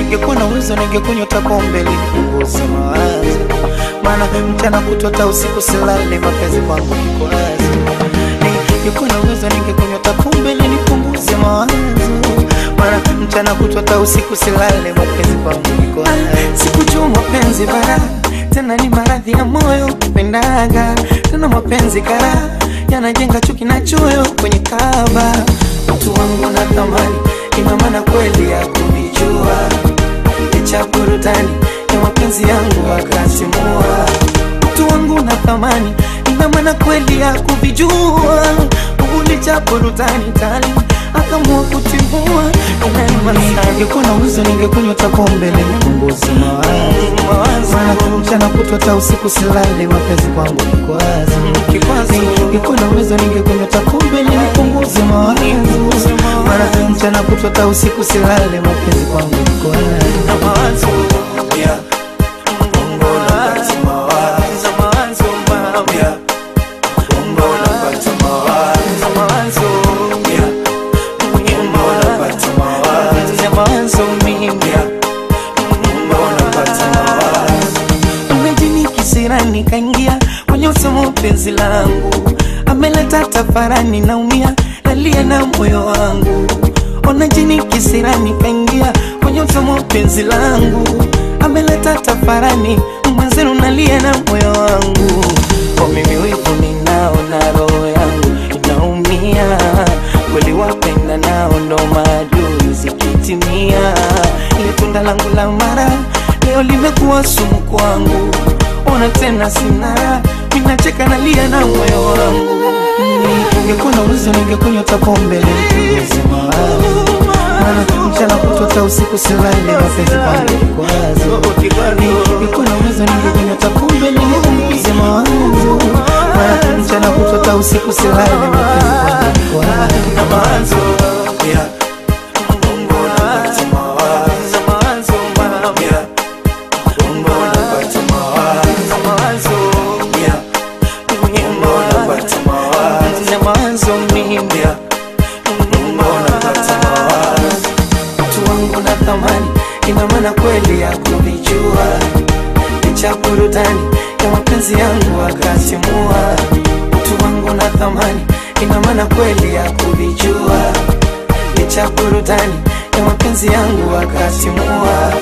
ningekuwa na uwezo ningekunywa pombe ili nipunguze mawazo. Maana mchana kutwa usiku silale, mapenzi kwangu kikwazo. Ningekuwa na uwezo ningekunywa pombe ili nipunguze mawazo. Maana mchana kutwa usiku silale, mapenzi kwangu kikwazo. Sikujua mapenzi bara, tena ni maradhi ya moyo kupendaga. Tena mapenzi kara, yanajenga chuki na choyo kwenye kaba. Mtu wangu na thamani, ina maana kweli ya kunijua. Licha burudani ya mapenzi yangu akasimua. Mtu wangu na thamani, ina maana kweli ya kuvijua. Licha burudani tali akamua kutimua. Ningekuwa na uwezo ningekunywa pombe ili nipunguze mawazo. Maana mchana kutwa usiku silale, mapenzi kwangu kikwazo. Ningekuwa na uwezo ningekunywa pombe ili nipunguze mawazo. Maana mchana kutwa usiku silale, mapenzi kwangu kikwazo. Nikaingia kwenye usomo penzi langu, ameleta tafarani naumia, nalia na moyo wangu. Ona jini kisirani kaingia kwenye usomo penzi langu, ameleta tafarani mwenzenu, nalia na moyo wangu. Kwa mimi wivu ninao na roho yangu inaumia, kweli wapenda nao ndo maadui zikitimia. Ile tunda langu la mara leo limekuwa sumu kwangu. Ona tena sina, minacheka nalia na moyo wangu. Ningekuwa na uwezo ningekunywa pombe ili nipunguze mawazo. Maana mchana kutwa usiku silale, mapenzi kwangu kikwazo. Ningekuwa na uwezo ningekunywa pombe ili nipunguze mawazo. Maana mchana kutwa usiku silale, mapenzi kwangu kikwazo. Mtu wangu na thamani, ina maana kweli ya kuvijua. Licha burudani ya mapenzi yangu akasimua. Mtu wangu na thamani, ina maana kweli ya kuvijua. Licha burudani ya mapenzi yangu akasimua.